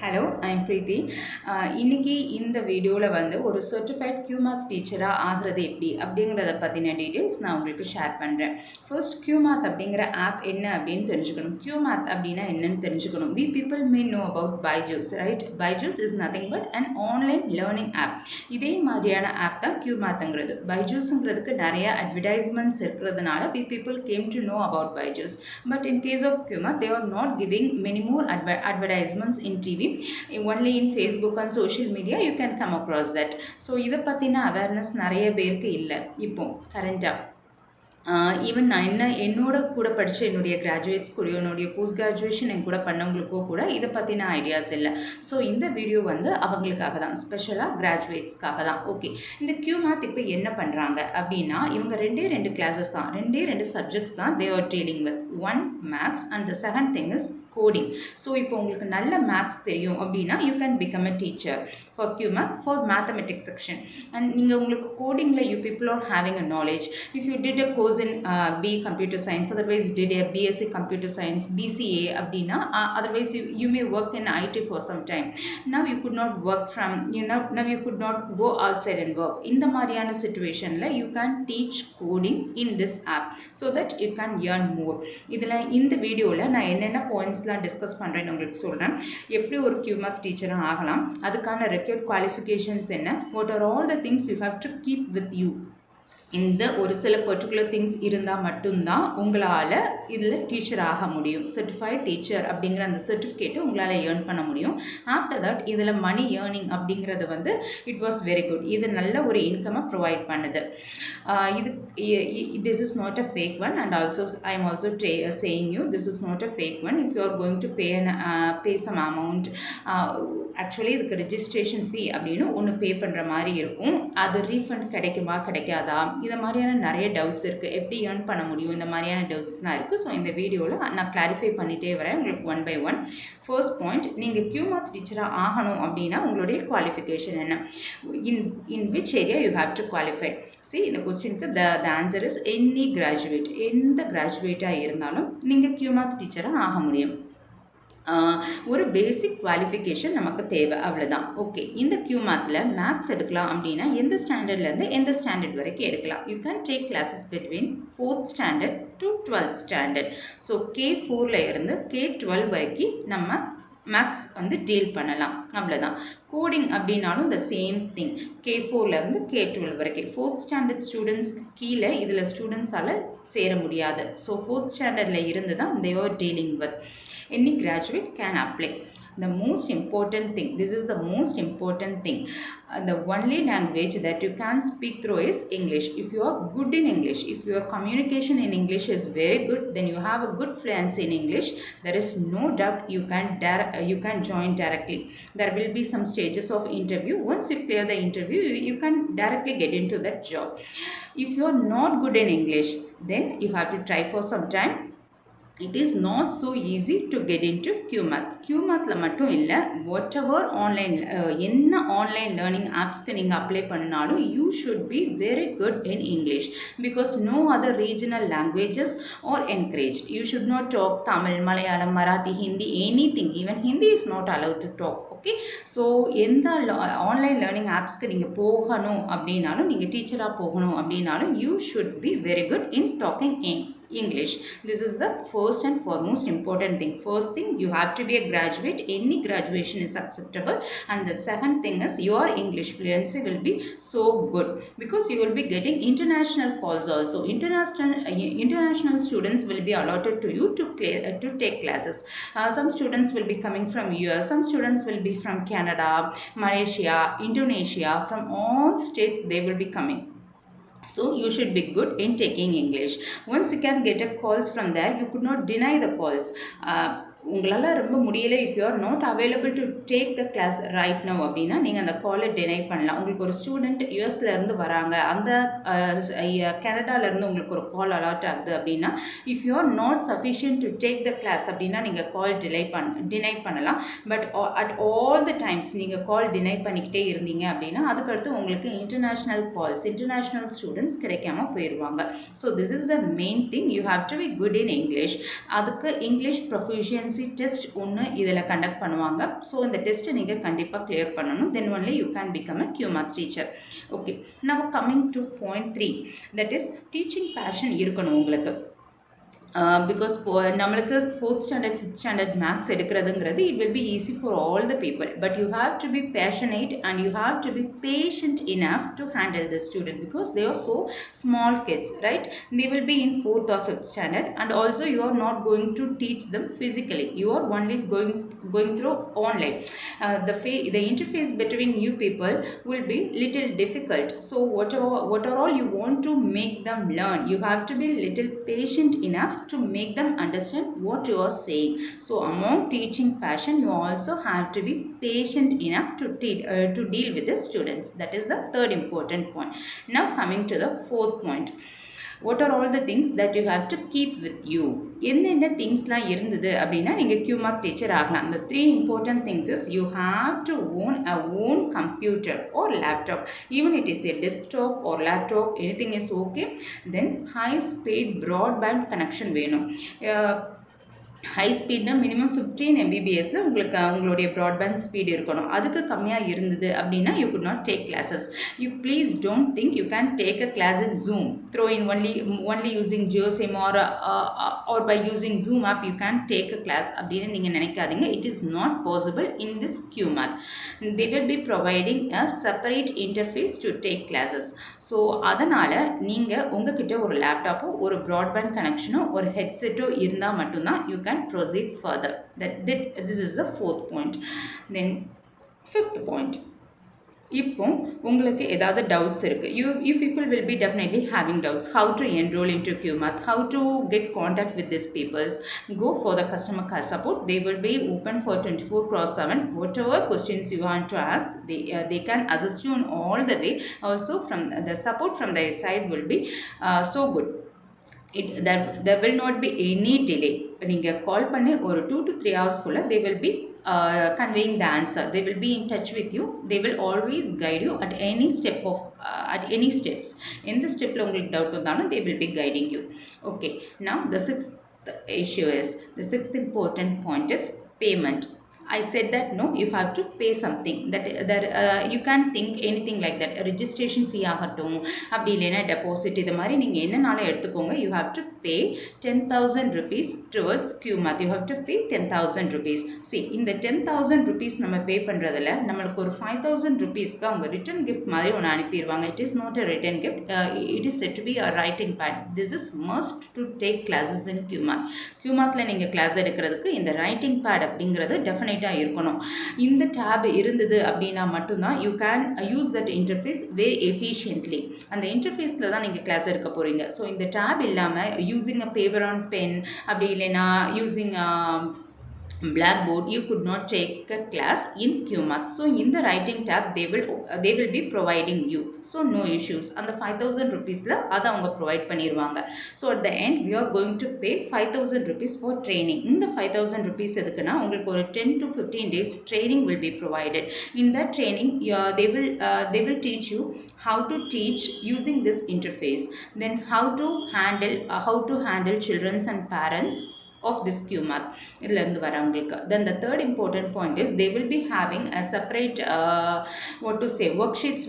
Hello I'm பிரீத்தி. இன்னைக்கு இந்த வீடியோவில் வந்து ஒரு சர்டிஃபைட் QMath டீச்சராக ஆகிறது எப்படி அப்படிங்கிறத பற்றின டீட்டெயில்ஸ் நான் உங்களுக்கு ஷேர் பண்ணுறேன். ஃபர்ஸ்ட் QMath அப்படிங்கிற ஆப் என்ன அப்படின்னு தெரிஞ்சுக்கணும். QMath அப்படின்னா என்னன்னு தெரிஞ்சுக்கணும். We people may know about Byju's, right? Byju's is nothing but an online learning app. இதே மாதிரியான ஆப் தான் QMathங்கிறது. Byju'sங்கிறதுக்கு நிறைய அட்வர்டைஸ்மெண்ட்ஸ் இருக்கிறதுனால we people came to know about Byju's. But in case of QMath, they are not giving many more advertisements in TV. Only in Facebook and social media you can come across that. So இதை பற்றின awareness நிறைய பேருக்கு இல்லை இப்போ கரண்ட்டாக. Even நான் என்னோட கூட படித்த என்னுடைய கிராஜுவேட்ஸ் கூட என்னுடைய போஸ்ட் கிராஜுவேஷன் என் கூட பண்ணவங்களுக்கோ கூட இதை பற்றின ஐடியாஸ் இல்லை. ஸோ இந்த வீடியோ வந்து அவங்களுக்காக தான், ஸ்பெஷலாக கிராஜுவேட்ஸ்க்காக தான். ஓகே, இந்த QMath இப்போ என்ன பண்ணுறாங்க அப்படின்னா, இவங்க ரெண்டு கிளாஸஸ் தான், ரெண்டு சப்ஜெக்ட்ஸ் தான் they are dealing with. One maths and the second thing is coding. So இப்போ உங்களுக்கு நல்ல மேக்ஸ் தெரியும் அப்படின்னா you can become a teacher for QMath for mathematics section. And நீங்கள் உங்களுக்கு கோடிங்கில் you people are having a knowledge. If you did a course in B computer science, otherwise did a BSc computer science, BCA அப்படின்னா otherwise you may work in IT for some time. Now you could not work from, now you could not go outside and work. இந்த மாதிரியான situationல you can teach coding in this app so that you can earn more. இதில் இந்த வீடியோவில் நான் என்னென்ன பாயிண்ட்ஸ்லாம் discuss பண்ணுறேன்னு உங்களுக்கு சொல்கிறேன். எப்படி ஒரு QMath டீச்சராக ஆகலாம், அதுக்கான ரெக்யர்ட் குவாலிஃபிகேஷன்ஸ் என்ன, what are all the things you have to keep with you. இந்த ஒரு சில பர்டிகுலர் திங்ஸ் இருந்தால் மட்டும்தான் உங்களால் இதில் டீச்சர் ஆக முடியும். சர்டிஃபைட் டீச்சர் அப்படிங்கிற அந்த சர்டிஃபிகேட்டை உங்களால் ஏர்ன் பண்ண முடியும். ஆஃப்டர் தட் இதில் மணி ஏர்னிங் அப்படிங்கிறது வந்து இட் வாஸ் வெரி குட். இது நல்ல ஒரு இன்கமை ப்ரொவைட் பண்ணுது. இது this is not a fake one and also I am also saying you this is not a fake one. If you are going to pay some amount, actually இதுக்கு registration fee அப்படின்னு ஒன்று பே பண்ணுற மாதிரி இருக்கும். அது refund கிடைக்குமா கிடைக்காதா, இந்த மாதிரியான நிறைய டவுட்ஸ் இருக்குது. எப்படி ஏர்ன் பண்ண முடியும், இந்த மாதிரியான டவுட்ஸ்லாம் இருக்குது. ஸோ இந்த வீடியோவில் நான் கிளாரிஃபை பண்ணிகிட்டே வரேன் உங்களுக்கு one by one. First point, நீங்கள் QMath டீச்சராக ஆகணும் அப்படின்னா உங்களுடைய குவாலிஃபிகேஷன் என்ன, in which area you have to qualify. See, இந்த கொஸ்டினுக்கு the answer is any graduate. எந்த கிராஜுவேட்டாக இருந்தாலும் நீங்கள் QMath டீச்சராக ஆக முடியும். ஒரு பேசிக் குவாலிஃபிகேஷன் நமக்கு தேவை, அவ்வளோதான். ஓகே, இந்த QMathல மேக்ஸ் எடுக்கலாம் அப்படின்னா எந்த ஸ்டாண்டர்ட்லேருந்து எந்த ஸ்டாண்டர்ட் வரைக்கும் எடுக்கலாம். You can take classes between 4th standard to 12th standard. So K4ல இருந்து K12 வரைக்கும் நம்ம மேக்ஸ் வந்து டீல் பண்ணலாம், அவ்வளோதான். கோடிங் அப்படின்னாலும் த சேம் திங். K4லேருந்து K12 வரைக்கும். 4th ஸ்டாண்டர்ட் ஸ்டூடெண்ட்ஸ் கீழே இதில் ஸ்டூடெண்ட்ஸால் சேர முடியாது. ஸோ 4th ஸ்டாண்டர்டில் இருந்து தான் they are dealing with. Any graduate can apply. The most important thing, this is the most important thing, the only language that you can speak through is English. If you are good in English, if your communication in English is very good, then you have a good fluency in English, there is no doubt you can join directly. There will be some stages of interview. Once you clear the interview, you can directly get into that job. If you are not good in English, then you have to try for some time. It is not so easy to get into QMath. QMathல மட்டும் இல்லை, whatever online என்ன online learning ஆப்ஸ்க்கு நீங்கள் apply பண்ணினாலும் you should be very good in English because no other regional languages are encourage. You should not talk Tamil, Malayalam, Marathi, Hindi, anything. Even Hindi is not allowed to talk. Okay, so எந்த online learning ஆப்ஸ்க்கு நீங்கள் போகணும் அப்படின்னாலும், நீங்கள் டீச்சராக போகணும் அப்படின்னாலும் you should be very good in talking in English. This is the first and foremost important thing. First thing, you have to be a graduate. Any graduation is acceptable. And the second thing is your English fluency will be so good because you will be getting international calls also. International students will be allotted to you to take classes. Some students will be coming from US. Some students will be from Canada, Malaysia, Indonesia. From all states they will be coming. So you should be good in taking English. Once you can get a calls from there, you could not deny the calls. உங்களால் ரொம்ப முடியலை, if you are not available to take the class right now அப்படின்னா நீங்கள் அந்த காலை deny பண்ணலாம். உங்களுக்கு ஒரு ஸ்டூடெண்ட் யூஎஸ்லேருந்து வராங்க, அந்த கனடாலேருந்து உங்களுக்கு ஒரு கால் அலாட் ஆகுது அப்படின்னா if you are not sufficient to take the class அப்படின்னா நீங்கள் கால் டினை பண்ணலாம். But at all the times நீங்கள் கால் டினை பண்ணிக்கிட்டே இருந்தீங்க அப்படின்னா அதுக்கடுத்து உங்களுக்கு இன்டர்நேஷ்னல் கால்ஸ், இன்டர்நேஷ்னல் ஸ்டூடெண்ட்ஸ் கிடைக்காம போயிடுவாங்க. So this is the main thing, you have to be good in English. அதுக்கு இங்கிலீஷ் ப்ரொஃபிஷியன்சி proficiency test ஒன்று இதில் கண்டக்ட் பண்ணுவாங்க. ஸோ இந்த டெஸ்ட்டை நீங்கள் கண்டிப்பாக கிளியர் பண்ணணும். Then only you can become a QMath teacher. Okay, now coming to point 3, that is teaching passion இருக்கணும் உங்களுக்கு. பிகாஸ் நம்மளுக்கு 4th standard 5th standard maths எடுக்கிறதுங்கிறது it will be easy for all the people, but you have to be passionate and you have to be patient enough to handle the student because they are so small kids, right? They will be in 4th or 5th standard, and also you are not going to teach them physically, you are only going through online. The interface between you people will be little difficult, so whatever all you want to make them learn, you have to be little patient enough to make them understand what you are saying. So among teaching passion, you also have to be patient enough to deal with the students. That is the third important point. Now coming to the fourth point, what are all the things that you have to keep with you? என்னென்ன திங்ஸ்லாம் இருந்தது அப்படின்னா நீங்கள் QMath teacher ஆகலாம். The 3 important things is you have to own a own computer or laptop, even it is a desktop or laptop, anything is okay. Then high speed broadband connection வேணும். High ஸ்பீட்னா minimum 15 mbps உங்களுக்கு உங்களுடைய broadband speed இருக்கணும். அதுக்கு கம்மியாக இருந்தது அப்படின்னா you could not take classes. You please don't think you can take a class in Zoom through in only using Jio SIM or by using Zoom app you can take a class அப்படின்னு நீங்கள் நினைக்காதீங்க. It is not possible in this QMath. they will be providing a separate interface to take classes. So அதனால் நீங்கள் உங்ககிட்ட ஒரு லேப்டாப்போ ஒரு broadband கனெக்ஷனோ ஒரு ஹெட்செட்டோ இருந்தால் மட்டும்தான் you can proceed further. This is the fourth point. Then fifth point, இப்போ உங்களுக்கு ஏதாவது டவுட்ஸ் இருக்குது, you people will be definitely having doubts how to enroll into QMath, how to get contact with these peoples. Go for the customer care support. They will be open for 24/7. Whatever questions you want to ask, they can assist you in all the way. Also from the support from their side will be so good. There will not be any delay. நீங்கள் கால் பண்ணி ஒரு 2 to 3 hours-குள்ள they will be conveying the answer. They will be in touch with you. They will always guide you at any steps. In the step உங்களுக்கு doubt வந்தாலும் they will be guiding you. Okay, now the sixth important point is payment. I said that no, you have to pay something. That you can't think anything like that. Registration fee ஆகட்டும், அப்படி இல்லைன்னா deposit, இது மாதிரி நீங்கள் என்னனாலும் எடுத்துக்கோங்க. You have to pay 10,000 rupees towards QMath. You have to pay 10,000 rupees. See, இந்த 10,000 rupees நம்ம பே பண்ணுறதில் நம்மளுக்கு ஒரு 5,000 rupeesக்கு அவங்க ரிட்டன் கிஃப்ட் மாதிரி ஒன்று அனுப்பிடுவாங்க. It is not a written gift. It is said to be a writing pad. This is must to take classes in QMath. QMathல நீங்கள் class எடுக்கிறதுக்கு இந்த ரைட்டிங் பேட் அப்படிங்கிறது டெஃபினெட் இருக்கணும். இந்த டேப் இருந்தது அப்படின்னா மட்டும்தான் you can use that interface very efficiently. அந்த இன்டர்ஃபேஸில் தான் நீங்கள் கிளாஸ் எடுக்க போகிறீங்க. ஸோ இந்த டேப் இல்லாமல் using a paper and pen அப்படி இல்லைன்னா using blackboard, you could not take a class in QMath. So in the writing tab they will be providing you, so no issues. And the 5,000 rupees la adha avanga provide panniruvanga. So at the end we are going to pay 5,000 rupees for training. In the 5,000 rupees edukuna ungalku or 10 to 15 days training will be provided. In that training they will teach you how to teach using this interface, then how to handle children and parents of this QMath இதிலிருந்து வரவங்களுக்கு. Then the third important point is they will be having a separate worksheets.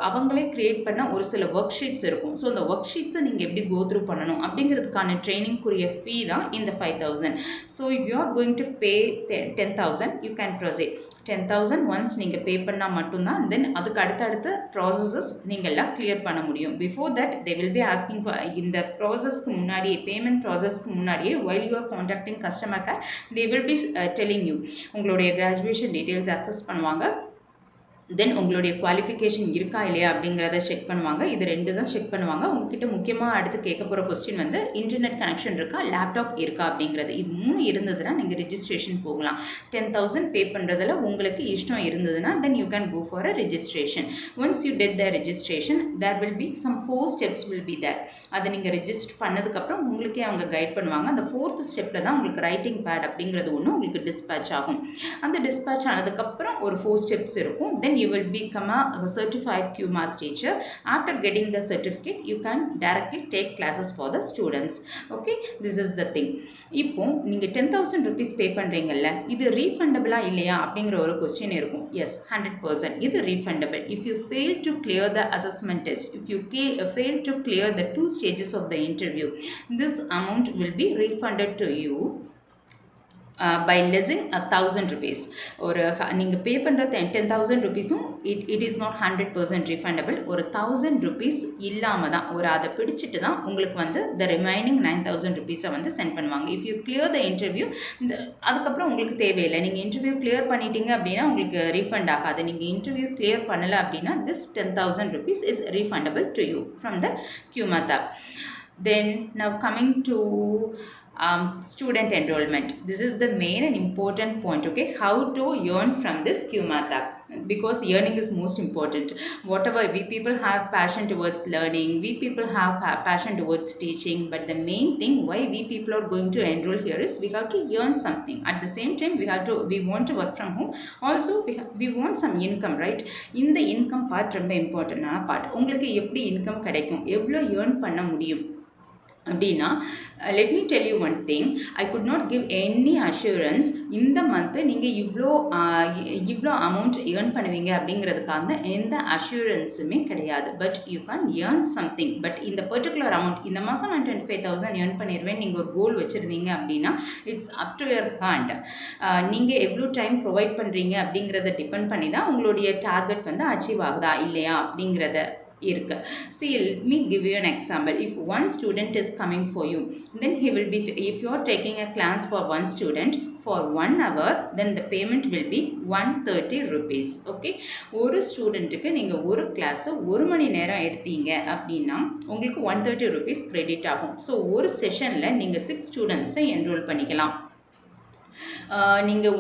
அவங்களே create பண்ண ஒரு சில worksheets இருக்கும். So அந்த worksheets நீங்கள் எப்படி go through பண்ணணும் அப்படிங்கிறதுக்கான ட்ரைனிங்குரிய ஃபீ தான் இந்த 5,000. So if you are going to pay 10,000 you can proceed. 10,000 once நீங்கள் பே பண்ணால் மட்டும்தான் தென் அதுக்கு அடுத்தடுத்த ப்ராசஸஸ் நீங்கள்லாம் கிளியர் பண்ண முடியும். Before that they will be asking இந்த ப்ராசஸ்க்கு முன்னாடியே, பேமெண்ட் ப்ராசஸ்க்கு முன்னாடியே while you are contacting customer care they will be telling you உங்களுடைய கிராஜுவேஷன் டீட்டெயில்ஸ் அக்சஸ் பண்ணுவாங்க. தென் உங்களுடைய குவாலிஃபிகேஷன் இருக்கா இல்லையா அப்படிங்கிறத செக் பண்ணுவாங்க. இது ரெண்டு தான் செக் பண்ணுவாங்க. உங்ககிட்ட முக்கியமாக அடுத்து கேட்க போகிற கொஸ்டின் வந்து இன்டர்நெட் கனெக்ஷன் இருக்கா, லேப்டாப் இருக்கா அப்படிங்கிறது. இது 3 இருந்ததுன்னா நீங்கள் ரிஜிஸ்ட்ரேஷன் போகலாம். 10,000 பே பண்ணுறதுல உங்களுக்கு இஷ்டம் இருந்ததுன்னா then you can go for a registration. Once you did the registration there will be some 4 steps will be there. அதை நீங்கள் ரிஜிஸ்டர் பண்ணதுக்கப்புறம் உங்களுக்கே அவங்க கைட் பண்ணுவாங்க. அந்த 4th ஸ்டெப்பில் தான் உங்களுக்கு ரைட்டிங் பேட் அப்படிங்கிறது ஒன்று உங்களுக்கு டிஸ்பேச் ஆகும். அந்த டிஸ்பேச் ஆனதுக்கப்புறம் ஒரு 4 ஸ்டெப்ஸ் இருக்கும். தென் you will become a certified QMath teacher. After getting the certificate you can directly take classes for the students. Okay, this is the thing. இப்போ நீங்கள் 10,000 ருபீஸ் பே பண்ணுறீங்கல்ல, இது ரீஃபண்டபிளா இல்லையா அப்படிங்கிற ஒரு கொஸ்டின் இருக்கும். எஸ், 100% இது refundable. If you fail to clear the assessment test, if you fail to clear the 2 stages of the interview, this amount will be refunded to you by lessing 1,000 rupees. ஒரு நீங்கள் பே பண்ணுற 10,000 ருபீஸும் it is not 100% refundable. ஒரு 1,000 rupees இல்லாமல் தான், ஒரு அதை பிடிச்சிட்டு தான் உங்களுக்கு வந்து the remaining 9,000 ருபீஸை வந்து சென்ட் பண்ணுவாங்க. If you clear the interview, அதுக்கப்புறம் உங்களுக்கு தேவையில்லை. நீங்கள் இன்டர்வியூ கிளியர் பண்ணிட்டீங்க அப்படின்னா உங்களுக்கு ரீஃபண்ட் ஆகாது. நீங்கள் இன்டர்வியூ கிளியர் பண்ணலை அப்படின்னா this 10,000 rupees is refundable to you from the QMath app. Then now coming to student enrollment. This is the main and important point. Okay, how to earn from this QMath app, because earning is most important. Whatever we people have passion towards learning, we people have passion towards teaching, but the main thing why we people are going to enroll here is we have to earn something. At the same time we want to work from home, also we want some income, right? In the income part ரொம்ப இம்பார்ட்டன்டான part. உங்களுக்கு எப்படி income கிடைக்கும், எவ்வளோ earn பண்ண முடியும் அப்படின்னா, let me tell you one thing, I could not give any assurance இந்த மந்த் நீங்கள் இவ்வளோ அமௌண்ட் ஏர்ன் பண்ணுவீங்க அப்படிங்கிறதுக்காக எந்த அஷூரன்ஸுமே கிடையாது. But you can earn something. But இந்த பர்டிகுலர் அமௌண்ட் இந்த மாதம் நான் 25,000 ஏர்ன் பண்ணிடுவேன் நீங்கள் ஒரு கோல் வச்சுருந்தீங்க அப்படின்னா it's up to your hand. நீங்கள் எவ்வளோ டைம் ப்ரொவைட் பண்ணுறீங்க அப்படிங்கிறத டிபெண்ட் பண்ணி தான் உங்களுடைய டார்கெட் வந்து அச்சீவ் ஆகுதா இல்லையா அப்படிங்கிறத இருக்கு. See, let me give you an example. If one student is coming for you, then he will be, if you are taking a class for one student for 1 hour, then the payment will be 130 rupees. Okay, ஒரு ஸ்டூடெண்ட்டுக்கு நீங்கள் ஒரு கிளாஸை 1 மணி நேரம் எடுத்தீங்க அப்படின்னா உங்களுக்கு 130 rupees credit ஆகும். ஸோ ஒரு செஷனில் நீங்கள் 6 ஸ்டூடெண்ட்ஸை என்ரோல் பண்ணிக்கலாம். நீங்கள்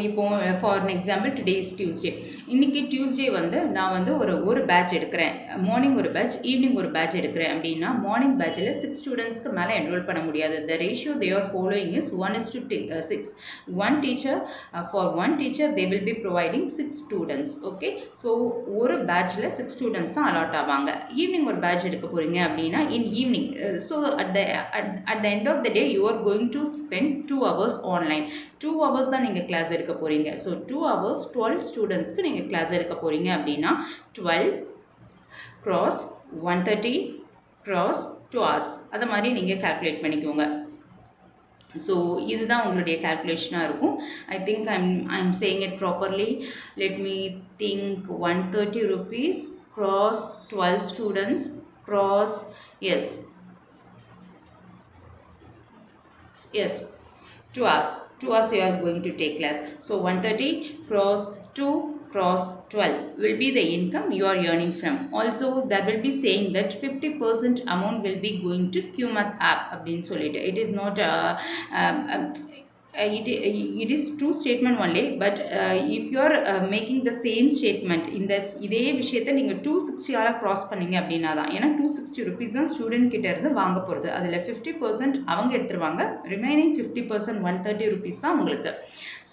இப்போ for an example today is Tuesday. இன்றைக்கி டியூஸ்டே வந்து நான் வந்து ஒரு பேட்ச் எடுக்கிறேன், மார்னிங் ஒரு பேட்ச், ஈவினிங் ஒரு பேட்ச் எடுக்கிறேன் அப்படின்னா மார்னிங் பேட்சில் 6 ஸ்டூடெண்ட்ஸ்க்கு மேலே என்ரோல் பண்ண முடியாது. The ratio they are following is 1:6. One teacher for one teacher they will be providing 6 students. Okay, so ஒரு பேட்சில் 6 ஸ்டூடெண்ட்ஸ் தான் அலாட் ஆவாங்க. ஈவினிங் ஒரு பேட்ச் எடுக்க போகிறீங்க அப்படின்னா in evening, so at the end of the day you are going to spend 2 hours online. 2 hours தான் நீங்கள் கிளாஸ் எடுக்க போகிறீங்க. ஸோ 2 hours 12 ஸ்டூடெண்ட்ஸ்க்கு நீங்கள் கிளாஸ் எடுக்க போகிறீங்க அப்படின்னா 12 cross 130 cross 2 hours அதை மாதிரி நீங்கள் கால்குலேட் பண்ணிக்கோங்க. ஸோ இதுதான் உங்களுடைய கால்குலேஷனாக இருக்கும். I think I'm saying it properly. Let me think 130 rupees cross 12 students cross yes 2 hours you are going to take class. So 130 cross 2 cross 12 will be the income you are earning from. Also that will be saying that 50% amount will be going to QMath app அப்படினு சொல்லிட்டு. It is not it is true statement only, but if you are making the same statement இதே விஷயத்தை நீங்கள் 260 all cross பண்ணீங்க அப்படின்னா தான், ஏன்னா 260 rupees தான் ஸ்டூடெண்ட் கிட்ட இருந்து வாங்க போகிறது. அதில் 50% அவங்க எடுத்துருவாங்க, ரிமைனிங் 50% 130 rupees தான் உங்களுக்கு.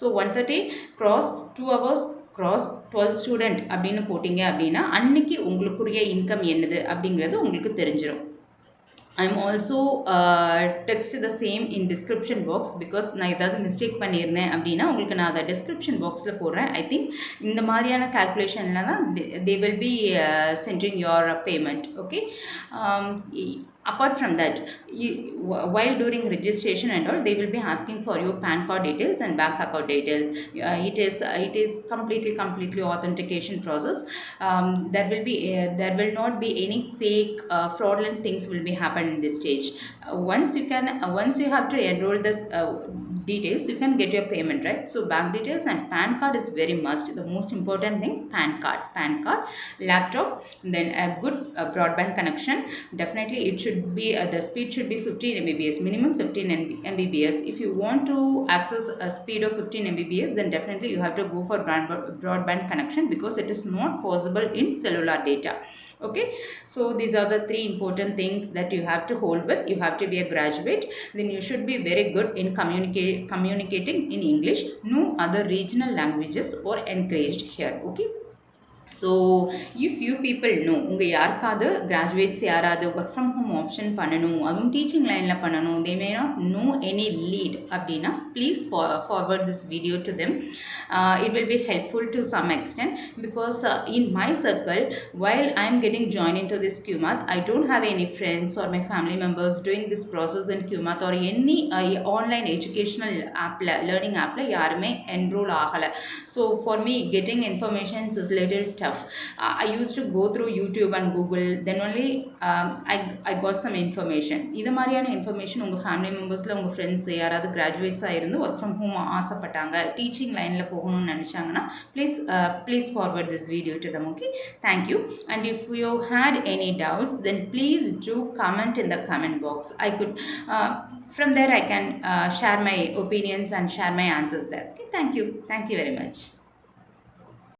So 130 cross 2 hours cross 12 student அப்படின்னு போட்டிங்க அப்படின்னா அன்னைக்கு உங்களுக்குரிய இன்கம் என்னது அப்படிங்கிறது உங்களுக்கு தெரிஞ்சிடும். I'm also text the same in description box, because நான் ஏதாவது மிஸ்டேக் பண்ணியிருந்தேன் அப்படின்னா உங்களுக்கு நான் அதை டிஸ்கிரிப்ஷன் பாக்ஸில் போடுறேன். ஐ திங்க் இந்த மாதிரியான கால்குலேஷனில் தான் they will be sending your payment. Okay, apart from that, while during registration and all, they will be asking for your PAN card details and bank account details. It is completely authentication process. There will not be any fake fraudulent things will be happen in this stage. Once you have to enroll this details, you can get your payment, right? So bank details and PAN card is very must. The most important thing, PAN card, laptop, then a good broadband connection. Definitely it should be the speed should be 15 Mbps, minimum 15 Mbps. If you want to access a speed of 15 Mbps, then definitely you have to go for broadband connection, because it is not possible in cellular data. Okay, so these are the 3 important things that you have to hold with. You have to be a graduate, then you should be very good in communicating in English. No other regional languages are encouraged here. Okay, so if you people know உங்கள் யாருக்காவது graduates யாராவது work from home option பண்ணணும், அதுவும் teaching லைனில் பண்ணணும், they may not know any lead அப்படின்னா please forward this video to them. It will be helpful to some extent because in my circle, while I am getting joined into this QMath, I don't have any friends or my family members doing this process in QMath or any online educational app, learning app யாருமே enroll ஆகலை. So for me getting information is little tough. I used to go through YouTube and Google, then only I got some information. இது மாதிரியான information உங்கள் family மெம்பர்ஸில் உங்கள் friends யாராவது கிராஜுவேட்ஸாக இருந்து work from home ஆசைப்பட்டாங்க, teaching லைனில் போகணும்னு நினச்சாங்கன்னா please forward this video to them. Okay, thank you. And if you had any doubts, then please do comment in the comment box. I could from there I can share my opinions and share my answers there. Okay, thank you very much.